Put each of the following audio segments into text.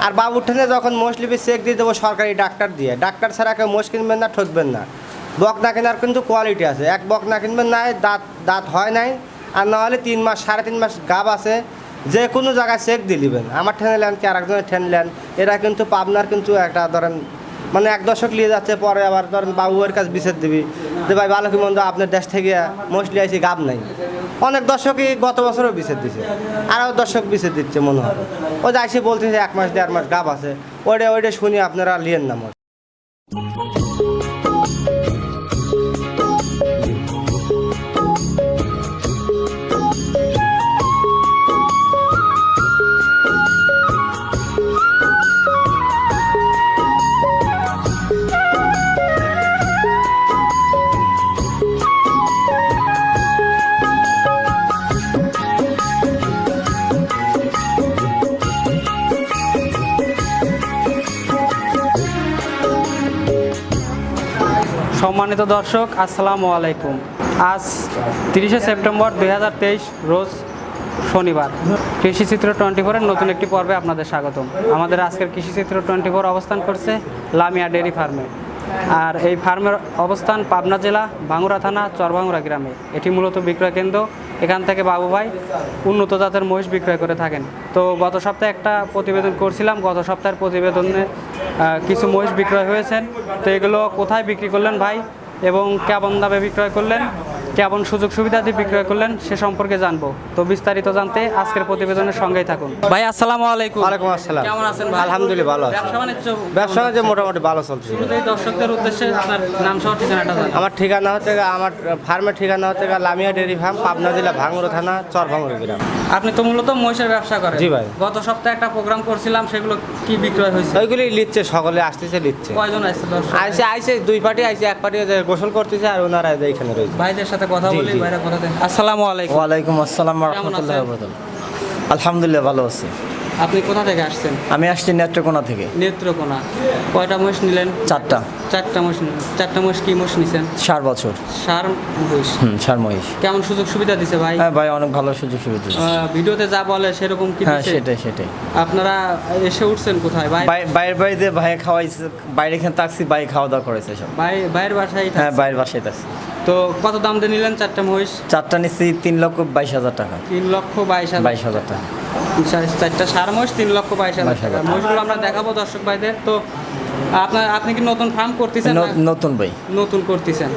আর বাবুর ঠেনে যখন মোষ লিপি চেক দিয়ে দেবো সরকারি ডাক্তার দিয়ে, ডাক্তার ছাড়া কেউ মোষ কিনবেন না, ঠকবেন না। বকনা কেনার কিন্তু কোয়ালিটি আছে, এক বকনা কিনবেন না দাঁত দাঁত হয় নাই, আর না হলে 3 মাস 3.5 মাস গাব আছে, যে কোনো জায়গায় চেক দিয়ে নেবেন। আমার ঠেনে নেন কি আরেকজনের ঠেনে নেন, এরা কিন্তু পাবনার কিন্তু একটা ধরেন মানে এক দশক নিয়ে যাচ্ছে, পরে আবার ধরেন বাবুয়ের কাছে বিচার দিবি যে ভাই ভালো কি মন্দ আপনার দেশ থেকে মোস্টলি আইসি গাব নাই। অনেক দর্শকই গত বছরও বিচার দিছে, আরও দর্শক বিচার দিচ্ছে মনে হয়। ও যে আইসি বলতেছে 1 মাস 1.5 মাস গাব আছে, ওইটা শুনি আপনারা লিয়েন না মোট। সম্মানিত দর্শক, আসসালামু আলাইকুম। আজ 30শে সেপ্টেম্বর 2023 রোজ শনিবার। কৃষিচিত্র 24-এর নতুন একটি পর্বে আপনাদের স্বাগতম। আমাদের আজকের কৃষিচিত্র 24 অবস্থান করছে লামিয়া ডেয়ারি ফার্মে। আর এই ফার্মের অবস্থান পাবনা জেলা ভাঙ্গুড়া থানা চরভাঙ্গুড়া গ্রামে। এটি মূলত বিক্রয় কেন্দ্র। এখান থেকে বাবু ভাই উন্নত জাতের মহিষ বিক্রয় করে থাকেন। তো গত সপ্তাহে একটা প্রতিবেদন করছিলাম, গত সপ্তাহের প্রতিবেদনে কিছু মহিষ বিক্রয় হয়েছেন। তো এগুলো কোথায় বিক্রি করলেন ভাই এবং কেমন দামে বিক্রয় করলেন, কেমন সুযোগ সুবিধা দিয়ে বিক্রয় করলেন সে সম্পর্কে জানবো। তো বিস্তারিত জানতে আজকের প্রতিবেদনের সঙ্গেই থাকুন। ভাই আসসালামু আলাইকুম। ওয়ালাইকুম আসসালাম। কেমন আছেন ভাই? আলহামদুলিল্লাহ ভালো আছি। ব্যবসা বাণিজ্য মোটামুটি ভালো চলছে। শুরুতেই দর্শকদের উদ্দেশ্যে আপনার নাম সহ ঠিকানাটা জানান। আমার ঠিকানা হচ্ছে আমার ফার্মের ঠিকানা হচ্ছে লামিয়া ডেয়ারি ফার্ম, পাবনা জেলা ভাঙ্গুড়া থানা চরভাঙ্গুড়া গ্রাম। আপনি তো মূলত মহিষের ব্যবসা করেন। জি ভাই। গত সপ্তাহে একটা প্রোগ্রাম করছিলাম, সেগুলো কি বিক্রয় হয়েছে? ওইগুলি লিখছে, সকলে আসতেছে লিখছে। কয়জন আসছে দর্শক? আইসে 2 পার্টি আইসে, এক পার্টি গোসল করতেছে আর ওনারা এইখানে রয়েছে। ভাইদের সাথে কথা জি, বলি, জি। ভাইরা কথা দেন। আসসালামু আলাইকুম। ওয়ালাইকুম আসসালাম কেমন রহমতুল্লাহ আছেন? বরকাতুহু। আলহামদুলিল্লাহ ভালো আছি। আপনি কোথা থেকে আসছেন? আমি আসছি নেত্রকোনা থেকে। নেত্রকোনা। কয়টা মহিষ নিলেন? 4টা। 4টা মহিষ নিলেন। 4টা মহিষ কি মহিষ নিছেন? 4 বছর। সার মহিষ। সার মহিষ। কেমন সুযোগ সুবিধা দিছে ভাই? হ্যাঁ ভাই, অনেক ভালো সুযোগ সুবিধা দিচ্ছে। ভিডিওতে যা বলে সেরকম কি হ্যাঁ, দিছে? সেটাই। আপনারা এসে উঠছেন কোথায় ভাই? বাইরে ভাই খাওয়াইছে, বাইরে এখানে তাকছি, ভাই খাওয়া দাওয়া করেছে সব। বাইরের বাসায়? হ্যাঁ, বাইরের বাসায় তাকছি। তো কত দাম দিয়ে নিলেন 4টা মহিষ? 4টা নিচ্ছি 3,22,000 টাকা। 3,22,000। 22,000 টাকা। 4টা সার মহিষ 3,22,000 টাকা। 22,000 মহিষগুলো আমরা দেখাবো দর্শক ভাইদের। তো আপনি কি নতুন ফার্ম করতেছেন? নতুন ভাই। নতুন করতেছেন,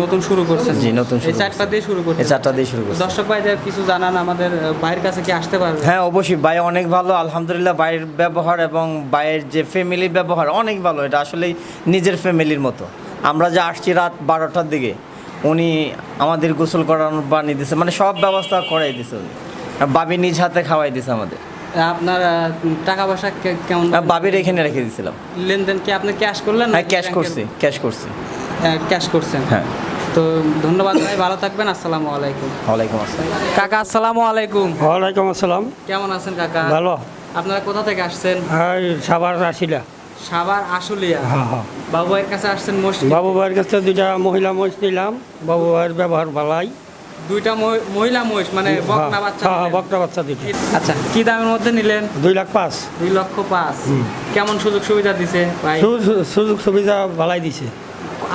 নতুন শুরু করছেন? জি, নতুন শুরু এই 4টা দিয়ে শুরু করতেছেন? এই 4টা দিয়ে শুরু করছি। দর্শক ভাইদের কিছু জানান, আমাদের ভাইয়ের কাছে কি আসতে পারবে? হ্যাঁ অবশ্যই ভাই, অনেক ভালো আলহামদুলিল্লাহ। ভাইয়ের ব্যবহার এবং ভাইয়ের যে ফ্যামিলির ব্যবহার অনেক ভালো। এটা আসলেই নিজের ফ্যামিলির মতো। আমরা যে আসছি রাত 12টার দিকে, উনি আমাদের গোসল করানোর বানিয়ে দিছে, মানে সব ব্যবস্থা করাই দিছে উনি। বাবি নিজ হাতে খাওয়াই দিছে আমাদের। আপনার টাকা পয়সা কেমন? বাবির এখানে রেখে দিয়েছিলাম। লেনদেন কি আপনি ক্যাশ করলেন? হ্যাঁ, ক্যাশ করছি। ক্যাশ করছেন? হ্যাঁ। তো ধন্যবাদ ভাই, ভালো থাকবেন। আসসালামু আলাইকুম। ওয়ালাইকুম আসসালাম। কাকা আসসালামু আলাইকুম। ওয়ালাইকুম আসসালাম। কেমন আছেন কাকা? ভালো। আপনারা কোথা থেকে আসছেন? সাবার আসিলা। সাভার আশুলিয়া। হ্যাঁ। বাবু ভাইয়ের কাছে আসছেন মহিষ? বাবু ভাইয়ের কাছে 2টা মহিলা মহিষ নিলাম। বাবু ভাইয়ের ব্যবহার ভালাই। 2টা মহিলা মহিষ, মানে বকনা বাচ্চা? হ্যাঁ, নিলেন? বকনা বাচ্চা 2টা। আচ্ছা, কি দামের মধ্যে নিলেন? 2,05,000। 2,05,000। কেমন সুযোগ সুবিধা দিছে ভাই? সুযোগ সুবিধা ভালাই দিছে।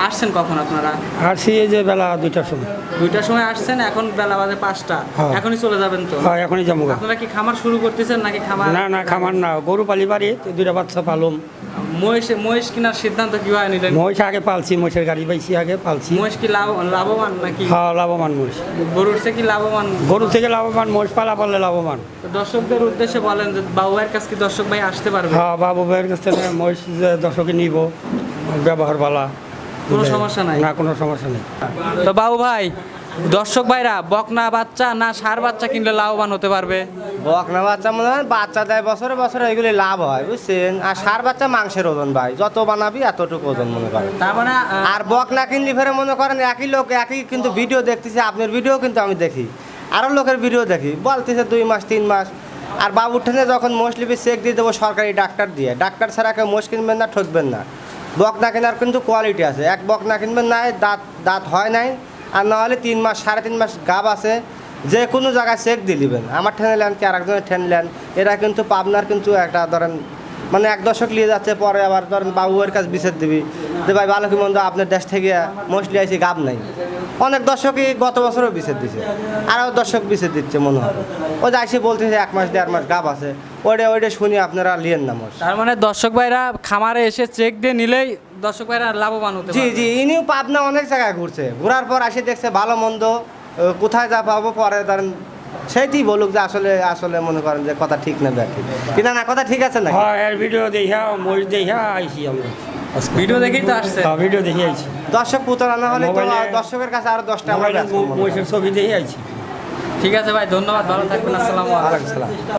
আসছেন কখন আপনারা? আসছি এই যে বেলা 2টার সময়। 2টার সময় আসছেন, এখন বেলা বাজে 5টা। হ্যাঁ। এখনই চলে যাবেন তো? হ্যাঁ, এখনই যাবো। আপনারা কি খামার শুরু করতেছেন নাকি খামার? না, খামার না, গরু পালি বাড়ি। 2টা বাচ্চা পালুম। মহিষ কেনার সিদ্ধান্ত কিভাবে নিলেন? মহিষ আগে পালছি, মহিষের গাড়ি পাইছি আগে পালছি। মহিষ কি লাভবান নাকি? হ্যাঁ, লাভবান মহিষ। গরুর চেয়ে কি লাভবান? গরু থেকে লাভবান, মহিষ পালা পারলে লাভবান। তো দর্শকদের উদ্দেশ্যে বলেন যে বাবু ভাইয়ের কাছে কি দর্শক ভাই আসতে পারবে? হ্যাঁ, বাবু ভাইয়ের কাছ থেকে মহিষ যে দর্শকে নিব, ব্যবহার ভালা। কোনো সমস্যা নাই? না, কোনো সমস্যা নেই। তো বাবু ভাই, দর্শক ভাইরা বকনা বাচ্চা না ষাঁড় বাচ্চা কিনলে লাভবান হতে পারবে? বকনা বাচ্চা মনে হয় বাচ্চা দেয় বছরে বছরে, এগুলি লাভ হয় বুঝছেন। আর ষাঁড় বাচ্চা মাংসের ওজন ভাই, যত বানাবি এতটুকু ওজন মনে করেন। তার মানে আর বকনা কিনলি ফেরে মনে করেন একই লোক একই কিন্তু ভিডিও দেখতেছে, আপনার ভিডিও কিন্তু আমি দেখি, আরও লোকের ভিডিও দেখি, বলতেছে 2 মাস 3 মাস। আর বাবুর ঠেনে যখন মোষ লিপি চেক দিয়ে দেবো সরকারি ডাক্তার দিয়ে, ডাক্তার ছাড়া কেউ মোষ কিনবেন না, ঠকবেন না। বকনা কেনার কিন্তু কোয়ালিটি আছে, এক বকনা কিনবেন না দাঁত হয় নাই, আর না হলে 3 মাস 3.5 মাস গাব আছে, যে কোনো জায়গায় চেক দিয়ে নেবেন। আমার ঠেনে নেন কি আরেকজনের ঠেনে নেন, এরা কিন্তু পাবনার কিন্তু একটা ধরেন মানে 1 দশক নিয়ে যাচ্ছে, পরে আবার ধরেন বাবুয়ের কাছে বিচার দিবি যে ভাই ভালো কি মন্দ আপনার দেশ থেকে মোস্টলি আইসি গাব নাই। অনেক দর্শকই গত বছরও বিচার দিছে, আরও দর্শক বিচার দিচ্ছে মনে হয়। ও যে আইসি বলতেছে 1 মাস 1.5 মাস গাব আছে, ওইটা শুনি আপনারা লিয়েন না মোষ। তার মানে দর্শক ভাইরা খামারে এসে চেক দিয়ে নিলেই দর্শক ভাইরা লাভবান হতে জি পারবে। জি, ইনিও পাবনা অনেক জায়গায় ঘুরছে, ঘোরার পর আসে দেখছে ভালো মন্দ কোথায় যা পাবো, পরে ধরেন সেইটি বলুক যে আসলে আসলে মনে করেন যে কথা ঠিক না ব্যাঠিক কিনা, না কথা ঠিক আছে না। হ্যাঁ এর ভিডিও দেখা মহিষ দেখা আইছি আমরা আজকে। ভিডিও দেখেই তো আসছে। হ্যাঁ ভিডিও দেখে আইছি, দর্শক প্রতারণা হলে তো মোবাইলে- দর্শকের কাছে আরো 10টা আমরা মোবাইলে ব্যস্ত মনে করেন। মহিষের ছবি দেখে আইছি। ঠিক আছে ভাই, ধন্যবাদ, ভালো থাকবেন, আসসালামু আলাইকুম। ওয়ালাইকুম আসসালাম।